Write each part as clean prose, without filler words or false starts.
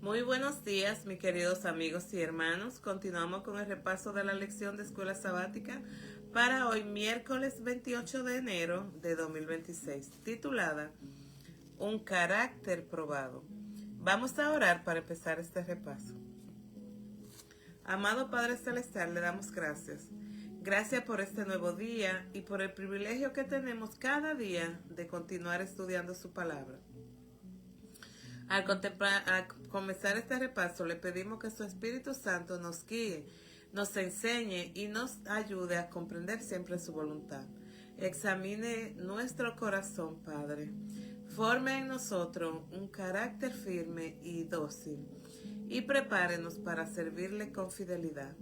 Muy buenos días, mis queridos amigos y hermanos. Continuamos con el repaso de la lección de escuela sabática para hoy, miércoles 28 de enero de 2026, titulada Un carácter probado. Vamos a orar para empezar este repaso. Amado Padre Celestial, le damos gracias. Gracias por este nuevo día y por el privilegio que tenemos cada día de continuar estudiando su palabra. Al comenzar este repaso, le pedimos que su Espíritu Santo nos guíe, nos enseñe y nos ayude a comprender siempre su voluntad. Examine nuestro corazón, Padre. Forme en nosotros un carácter firme y dócil y prepárenos para servirle con fidelidad.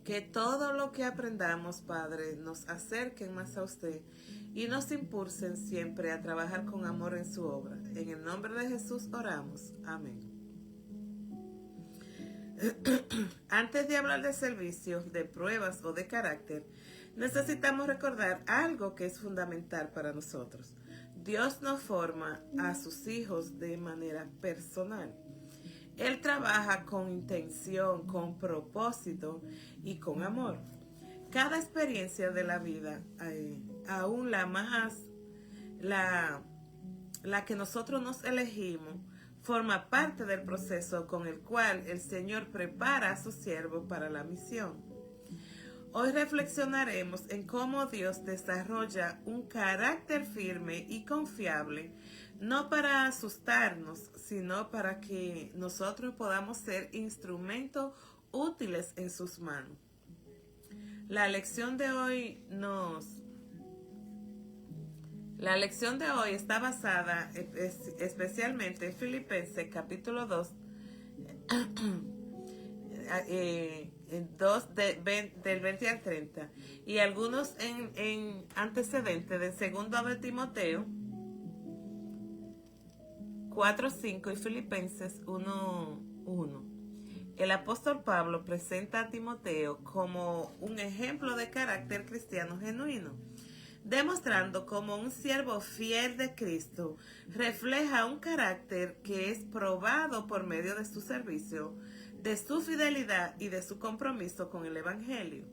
Que todo lo que aprendamos, Padre, nos acerquen más a usted y nos impulsen siempre a trabajar con amor en su obra. En el nombre de Jesús oramos. Amén. Antes de hablar de servicios, de pruebas o de carácter, necesitamos recordar algo que es fundamental para nosotros. Dios no forma a sus hijos de manera personal. Él trabaja con intención, con propósito y con amor. Cada experiencia de la vida, aún la que nosotros nos elegimos, forma parte del proceso con el cual el Señor prepara a su siervo para la misión. Hoy reflexionaremos en cómo Dios desarrolla un carácter firme y confiable, no para asustarnos, sino para que nosotros podamos ser instrumentos útiles en sus manos. La lección de hoy está basada especialmente en Filipenses capítulo 2, del 20 al 30, y algunos en antecedentes de 2 de Timoteo 4:5 y Filipenses 1:1. El apóstol Pablo presenta a Timoteo como un ejemplo de carácter cristiano genuino, demostrando cómo un siervo fiel de Cristo refleja un carácter que es probado por medio de su servicio, de su fidelidad y de su compromiso con el Evangelio.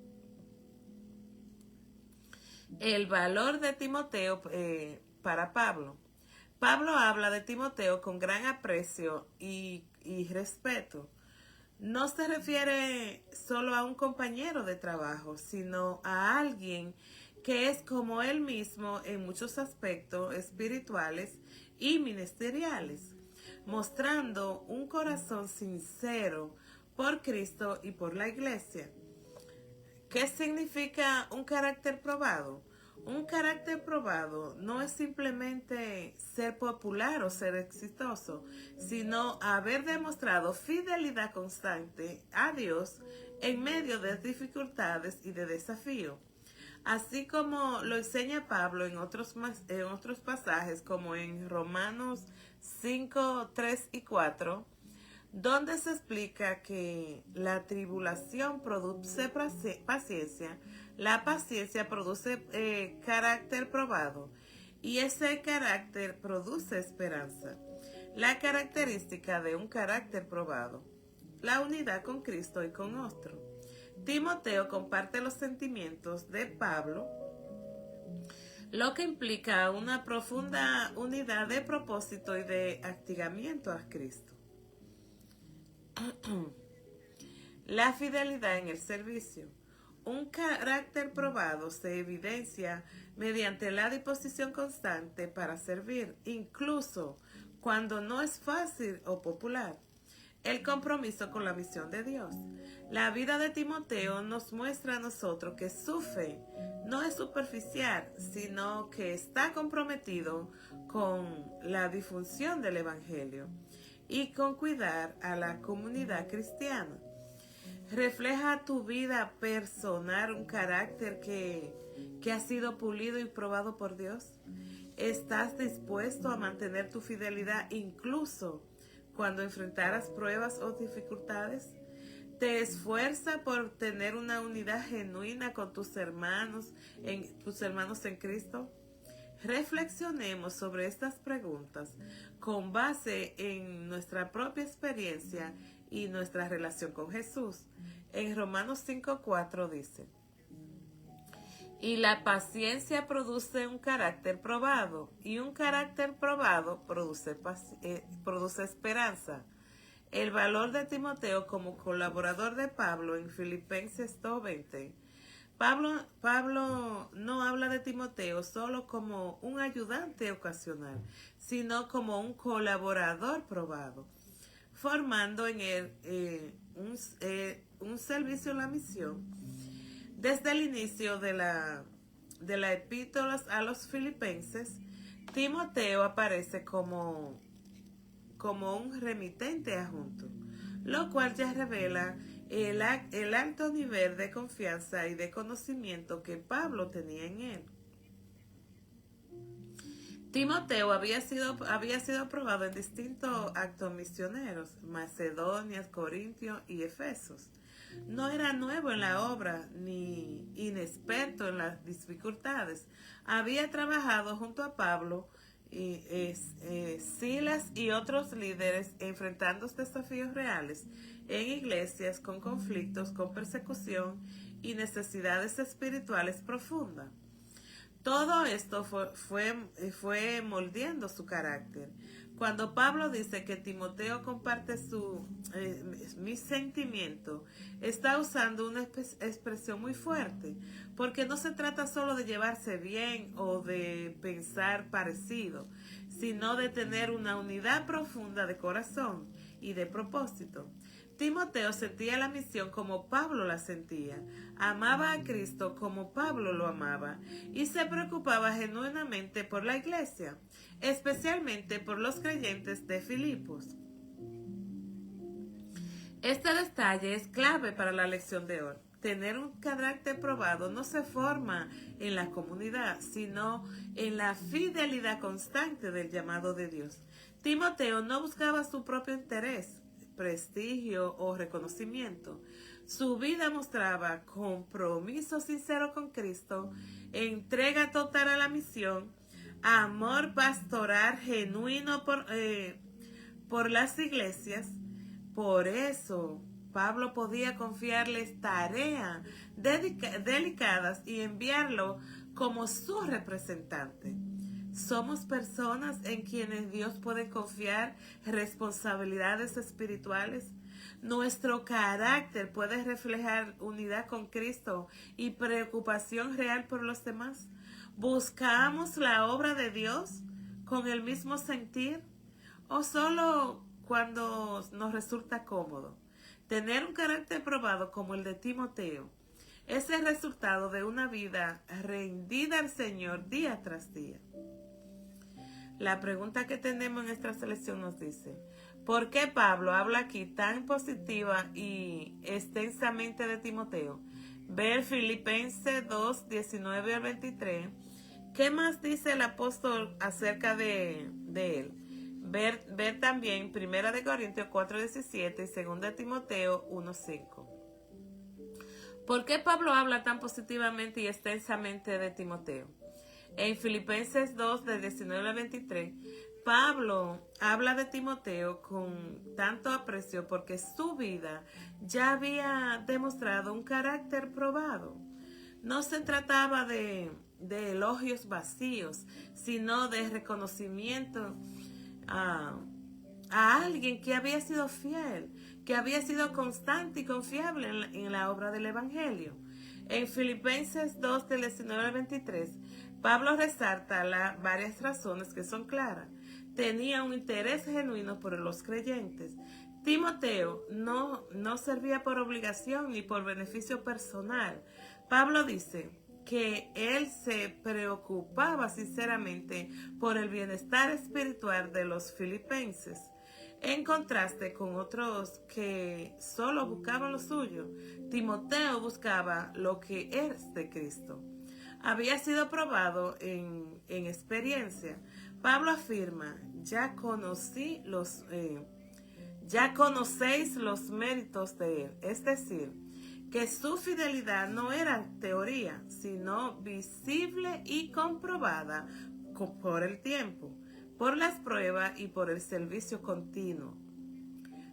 El valor de Timoteo para Pablo. Pablo habla de Timoteo con gran aprecio y respeto. No se refiere solo a un compañero de trabajo, sino a alguien que es como él mismo en muchos aspectos espirituales y ministeriales, mostrando un corazón sincero por Cristo y por la iglesia. ¿Qué significa un carácter probado? Un carácter probado no es simplemente ser popular o ser exitoso, sino haber demostrado fidelidad constante a Dios en medio de dificultades y de desafíos. Así como lo enseña Pablo en otros pasajes, como en Romanos 5, 3 y 4, donde se explica que la tribulación produce paciencia, la paciencia produce carácter probado y ese carácter produce esperanza. La característica de un carácter probado: la unidad con Cristo y con otro. Timoteo comparte los sentimientos de Pablo, lo que implica una profunda unidad de propósito y de actigamiento a Cristo. La fidelidad en el servicio. Un carácter probado se evidencia mediante la disposición constante para servir, incluso cuando no es fácil o popular. El compromiso con la misión de Dios. La vida de Timoteo nos muestra a nosotros que su fe no es superficial, sino que está comprometido con la difusión del Evangelio y con cuidar a la comunidad cristiana. Refleja tu vida personal un carácter que ha sido pulido y probado por Dios. ¿Estás dispuesto a mantener tu fidelidad incluso cuando enfrentaras pruebas o dificultades? ¿Te esfuerza por tener una unidad genuina con tus hermanos en Cristo? Reflexionemos sobre estas preguntas con base en nuestra propia experiencia y nuestra relación con Jesús. En Romanos 5:4 dice: y la paciencia produce un carácter probado, y un carácter probado produce esperanza. El valor de Timoteo como colaborador de Pablo en Filipenses 2:20. Pablo no habla de Timoteo solo como un ayudante ocasional, sino como un colaborador probado, formando en él un servicio en la misión. Desde el inicio de la epístola a los filipenses, Timoteo aparece como un remitente adjunto, lo cual ya revela el alto nivel de confianza y de conocimiento que Pablo tenía en él. Timoteo había sido aprobado en distintos actos misioneros: Macedonia, Corintio y Efesos. No era nuevo en la obra ni inexperto en las dificultades. Había trabajado junto a Pablo, Silas y otros líderes enfrentando desafíos reales en iglesias con conflictos, con persecución y necesidades espirituales profundas. Todo esto fue moldeando su carácter. Cuando Pablo dice que Timoteo comparte mi sentimiento, está usando una expresión muy fuerte, porque no se trata solo de llevarse bien o de pensar parecido, sino de tener una unidad profunda de corazón y de propósito. Timoteo sentía la misión como Pablo la sentía, amaba a Cristo como Pablo lo amaba y se preocupaba genuinamente por la iglesia, especialmente por los creyentes de Filipos. Este detalle es clave para la lección de hoy. Tener un carácter probado no se forma en la comunidad, sino en la fidelidad constante del llamado de Dios. Timoteo no buscaba su propio interés, prestigio o reconocimiento. Su vida mostraba compromiso sincero con Cristo, entrega total a la misión, amor pastoral genuino por las iglesias. Por eso Pablo podía confiarles tareas delicadas y enviarlo como su representante. Somos personas en quienes Dios puede confiar responsabilidades espirituales. Nuestro carácter puede reflejar unidad con Cristo y preocupación real por los demás. ¿Buscamos la obra de Dios con el mismo sentir o solo cuando nos resulta cómodo? Tener un carácter probado como el de Timoteo es el resultado de una vida rendida al Señor día tras día. La pregunta que tenemos en esta selección nos dice: ¿por qué Pablo habla aquí tan positiva y extensamente de Timoteo? Ver Filipenses 2, 19 al 23. ¿Qué más dice el apóstol acerca de él? Ver también 1 Corintios 4, 17 y 2 Timoteo 1, 5. ¿Por qué Pablo habla tan positivamente y extensamente de Timoteo? En Filipenses 2, de 19 al 23, Pablo habla de Timoteo con tanto aprecio porque su vida ya había demostrado un carácter probado. No se trataba de elogios vacíos, sino de reconocimiento a alguien que había sido fiel, que había sido constante y confiable en la obra del Evangelio. En Filipenses 2, del 19 al 23, Pablo resalta varias razones que son claras. Tenía un interés genuino por los creyentes. Timoteo no servía por obligación ni por beneficio personal. Pablo dice que él se preocupaba sinceramente por el bienestar espiritual de los filipenses, en contraste con otros que solo buscaban lo suyo. Timoteo buscaba lo que es de Cristo. Había sido probado en experiencia. Pablo afirma: ya conocéis los méritos de él. Es decir, que su fidelidad no era teoría, sino visible y comprobada por el tiempo, por las pruebas y por el servicio continuo.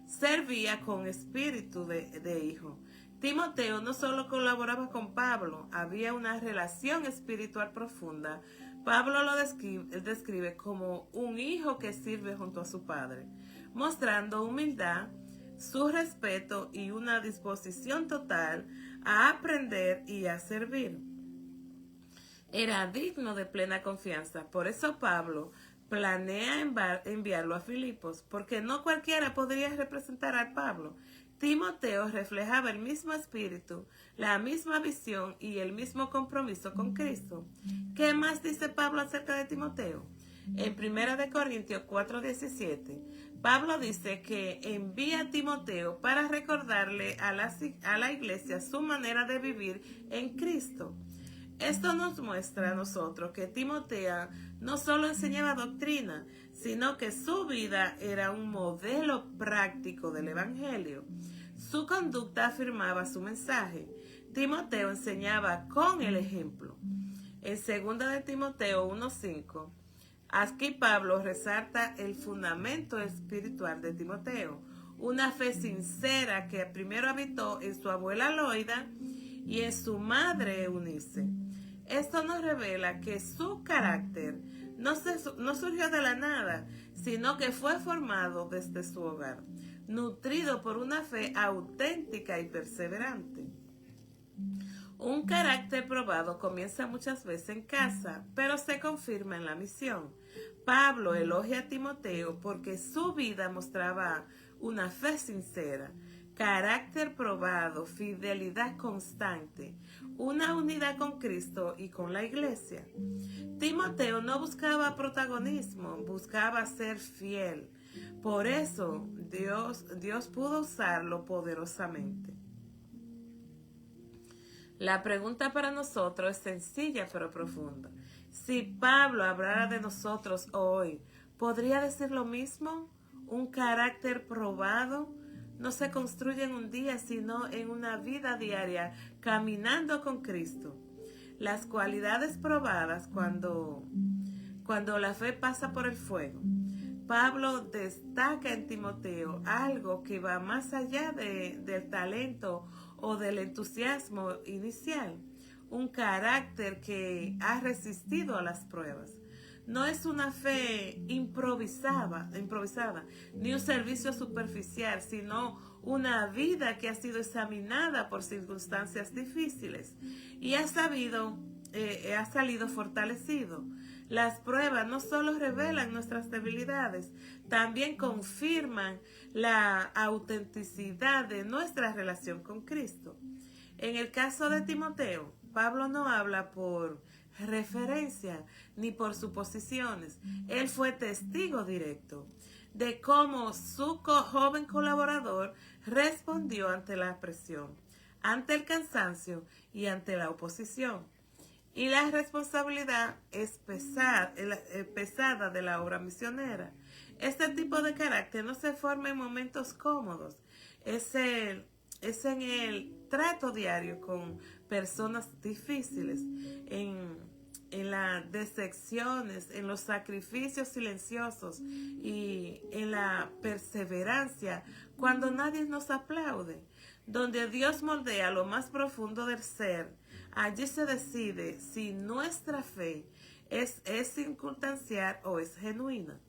Servía con espíritu de hijo. Timoteo no solo colaboraba con Pablo, había una relación espiritual profunda. Pablo lo describe como un hijo que sirve junto a su padre, mostrando humildad, su respeto y una disposición total a aprender y a servir. Era digno de plena confianza. Por eso Pablo planea enviarlo a Filipos, porque no cualquiera podría representar a Pablo. Timoteo reflejaba el mismo espíritu, la misma visión y el mismo compromiso con Cristo. ¿Qué más dice Pablo acerca de Timoteo? En 1 Corintios 4:17, Pablo dice que envía a Timoteo para recordarle a la iglesia su manera de vivir en Cristo. Esto nos muestra a nosotros que Timoteo no solo enseñaba doctrina, sino que su vida era un modelo práctico del Evangelio. Su conducta afirmaba su mensaje. Timoteo enseñaba con el ejemplo. En 2 de Timoteo 1:5, aquí Pablo resalta el fundamento espiritual de Timoteo, una fe sincera que primero habitó en su abuela Loida y en su madre Eunice. Esto nos revela que su carácter no surgió de la nada, sino que fue formado desde su hogar, nutrido por una fe auténtica y perseverante. Un carácter probado comienza muchas veces en casa, pero se confirma en la misión. Pablo elogia a Timoteo porque su vida mostraba una fe sincera, carácter probado, fidelidad constante, una unidad con Cristo y con la iglesia. Timoteo no buscaba protagonismo, buscaba ser fiel. Por eso Dios pudo usarlo poderosamente. La pregunta para nosotros es sencilla pero profunda. Si Pablo hablara de nosotros hoy, ¿podría decir lo mismo? Un carácter probado no se construye en un día, sino en una vida diaria, caminando con Cristo. Las cualidades probadas cuando la fe pasa por el fuego. Pablo destaca en Timoteo algo que va más allá del talento o del entusiasmo inicial, un carácter que ha resistido a las pruebas. No es una fe improvisada, ni un servicio superficial, sino una vida que ha sido examinada por circunstancias difíciles y ha salido fortalecido. Las pruebas no solo revelan nuestras debilidades, también confirman la autenticidad de nuestra relación con Cristo. En el caso de Timoteo, Pablo no habla por referencia ni por suposiciones. Él fue testigo directo de cómo su joven colaborador respondió ante la presión, ante el cansancio y ante la oposición. Y la responsabilidad es pesada de la obra misionera. Este tipo de carácter no se forma en momentos cómodos. Es en el trato diario con personas difíciles, en las decepciones, en los sacrificios silenciosos y en la perseverancia cuando nadie nos aplaude, donde Dios moldea lo más profundo del ser. Allí se decide si nuestra fe es circunstancial o es genuina.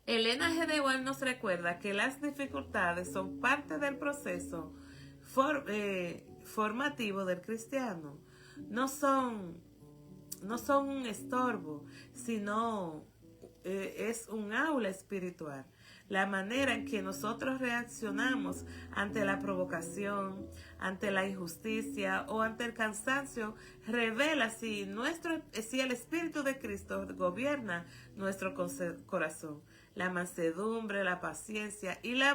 Elena G. de White nos recuerda que las dificultades son parte del proceso formativo del cristiano. No son un estorbo, sino es un aula espiritual. La manera en que nosotros reaccionamos ante la provocación, ante la injusticia o ante el cansancio revela si el Espíritu de Cristo gobierna nuestro corazón. La mansedumbre, la paciencia y la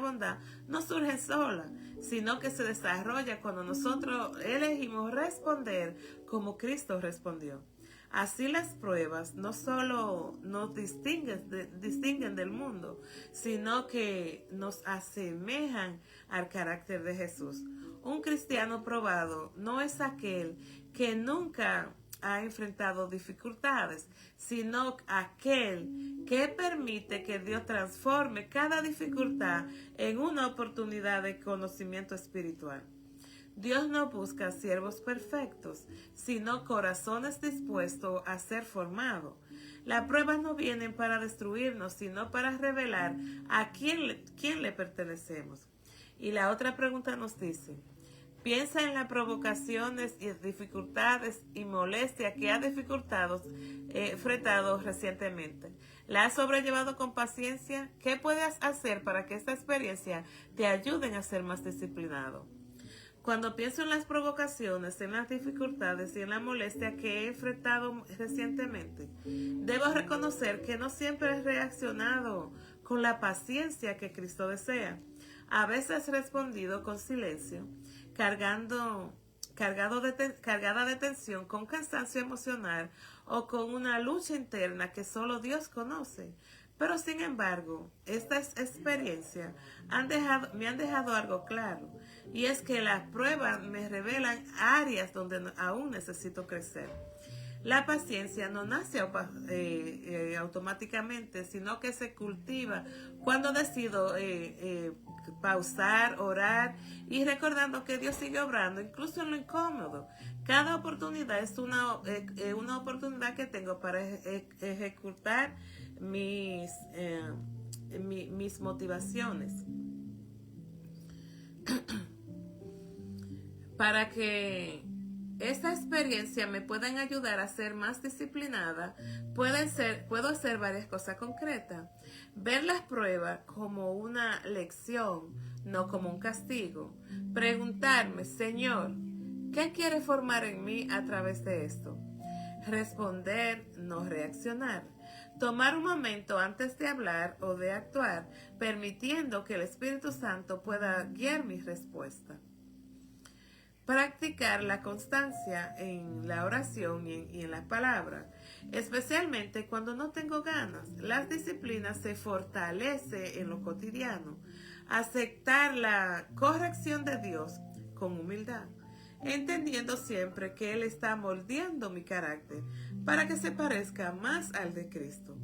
bondad no surgen solas, sino que se desarrolla cuando nosotros elegimos responder como Cristo respondió. Así las pruebas no solo nos distinguen del mundo, sino que nos asemejan al carácter de Jesús. Un cristiano probado no es aquel que nunca ha enfrentado dificultades, sino aquel que permite que Dios transforme cada dificultad en una oportunidad de conocimiento espiritual. Dios no busca siervos perfectos, sino corazones dispuestos a ser formados. Las pruebas no vienen para destruirnos, sino para revelar a quién le pertenecemos. Y la otra pregunta nos dice, piensa en las provocaciones y dificultades y molestias que ha enfrentado recientemente. ¿La has sobrellevado con paciencia? ¿Qué puedes hacer para que esta experiencia te ayude a ser más disciplinado? Cuando pienso en las provocaciones, en las dificultades y en la molestia que he enfrentado recientemente, debo reconocer que no siempre he reaccionado con la paciencia que Cristo desea. A veces he respondido con silencio, cargada de tensión, con cansancio emocional o con una lucha interna que solo Dios conoce. Pero sin embargo, estas experiencias me han dejado algo claro, y es que las pruebas me revelan áreas donde aún necesito crecer. La paciencia no nace automáticamente, sino que se cultiva cuando decido pausar, orar y recordando que Dios sigue obrando, incluso en lo incómodo. Cada oportunidad es una oportunidad que tengo para ejecutar mis motivaciones. Para que esta experiencia me pueda ayudar a ser más disciplinada, puedo hacer varias cosas concretas. Ver las pruebas como una lección, no como un castigo. Preguntarme, Señor, ¿qué quiere formar en mí a través de esto? Responder, no reaccionar. Tomar un momento antes de hablar o de actuar, permitiendo que el Espíritu Santo pueda guiar mi respuesta. Practicar la constancia en la oración y en las palabras, especialmente cuando no tengo ganas. Las disciplinas se fortalece en lo cotidiano. Aceptar la corrección de Dios con humildad, entendiendo siempre que Él está moldeando mi carácter para que se parezca más al de Cristo.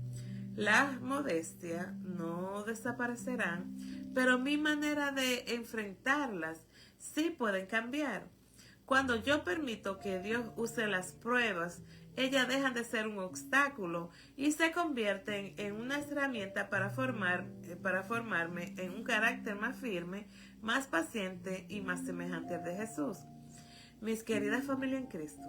Las modestias no desaparecerán, pero mi manera de enfrentarlas sí pueden cambiar. Cuando yo permito que Dios use las pruebas, ellas dejan de ser un obstáculo y se convierten en una herramienta para formarme en un carácter más firme, más paciente y más semejante al de Jesús. Mis queridas familia en Cristo,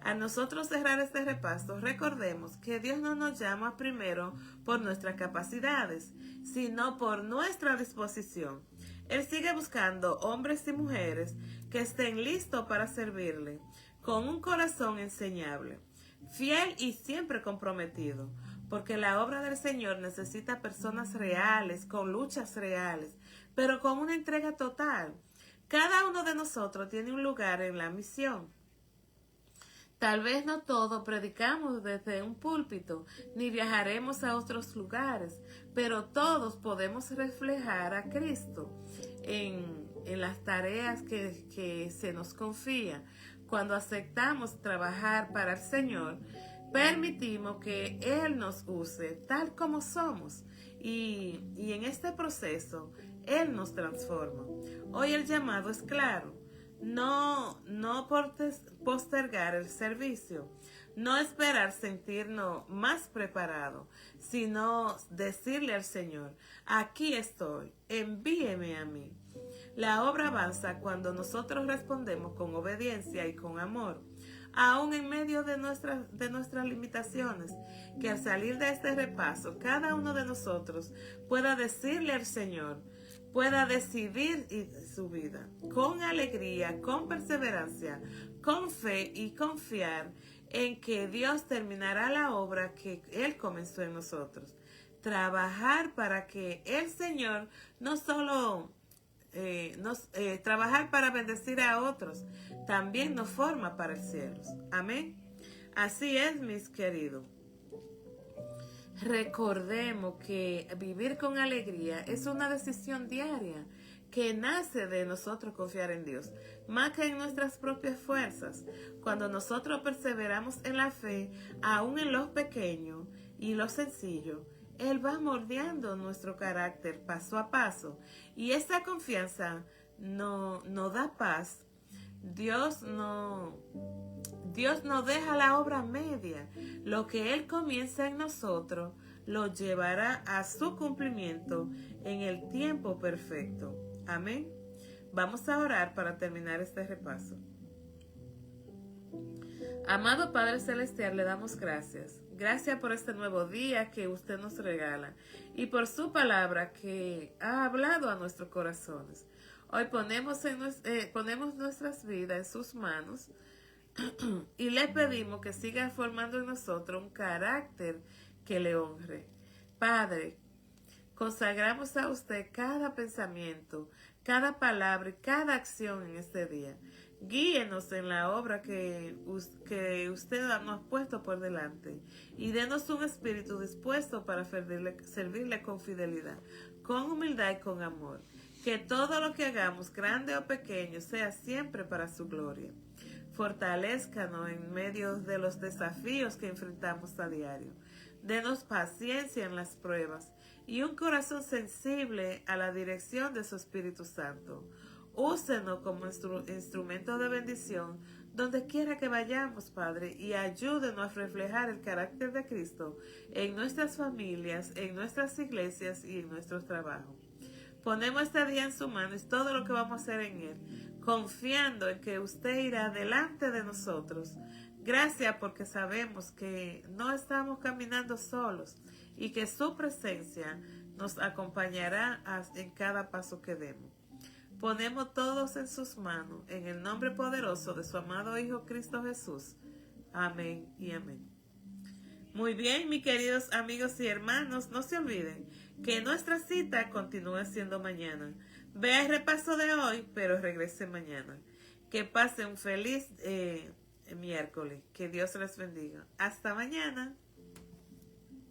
a nosotros cerrar este repaso, recordemos que Dios no nos llama primero por nuestras capacidades, sino por nuestra disposición. Él sigue buscando hombres y mujeres que estén listos para servirle, con un corazón enseñable, fiel y siempre comprometido, porque la obra del Señor necesita personas reales, con luchas reales, pero con una entrega total. Cada uno de nosotros tiene un lugar en la misión. Tal vez no todos predicamos desde un púlpito, ni viajaremos a otros lugares, pero todos podemos reflejar a Cristo en las tareas que se nos confía. Cuando aceptamos trabajar para el Señor, permitimos que Él nos use tal como somos y en este proceso Él nos transforma. Hoy el llamado es claro. No postergar el servicio, no esperar sentirnos más preparados, sino decirle al Señor, aquí estoy, envíeme a mí. La obra avanza cuando nosotros respondemos con obediencia y con amor, aún en medio de nuestras limitaciones, que al salir de este repaso, cada uno de nosotros pueda decirle al Señor, pueda decidir su vida con alegría, con perseverancia, con fe y confiar en que Dios terminará la obra que Él comenzó en nosotros. Trabajar para que el Señor no solo trabajar para bendecir a otros, también nos forma para el cielo. Amén. Así es, mis queridos. Recordemos que vivir con alegría es una decisión diaria que nace de nosotros confiar en Dios, más que en nuestras propias fuerzas. Cuando nosotros perseveramos en la fe, aún en lo pequeño y lo sencillo, Él va moldeando nuestro carácter paso a paso. Y esa confianza nos da paz. Dios no deja la obra media. Lo que Él comienza en nosotros lo llevará a su cumplimiento en el tiempo perfecto. Amén. Vamos a orar para terminar este repaso. Amado Padre Celestial, le damos gracias. Gracias por este nuevo día que usted nos regala y por su palabra que ha hablado a nuestros corazones. Hoy ponemos nuestras vidas en sus manos y le pedimos que siga formando en nosotros un carácter que le honre. Padre, consagramos a usted cada pensamiento, cada palabra y cada acción en este día. Guíenos en la obra que usted nos ha puesto por delante y denos un espíritu dispuesto para servirle con fidelidad, con humildad y con amor. Que todo lo que hagamos, grande o pequeño, sea siempre para su gloria. Fortalézcanos en medio de los desafíos que enfrentamos a diario. Denos paciencia en las pruebas y un corazón sensible a la dirección de su Espíritu Santo. Úsenos como instrumento de bendición donde quiera que vayamos, Padre, y ayúdenos a reflejar el carácter de Cristo en nuestras familias, en nuestras iglesias y en nuestros trabajos. Ponemos este día en su mano y todo lo que vamos a hacer en él, confiando en que usted irá delante de nosotros. Gracias porque sabemos que no estamos caminando solos y que su presencia nos acompañará en cada paso que demos. Ponemos todos en sus manos, en el nombre poderoso de su amado Hijo Cristo Jesús. Amén y amén. Muy bien, mis queridos amigos y hermanos, no se olviden que nuestra cita continúa siendo mañana. Vea el repaso de hoy, pero regrese mañana. Que pase un feliz miércoles. Que Dios les bendiga. Hasta mañana.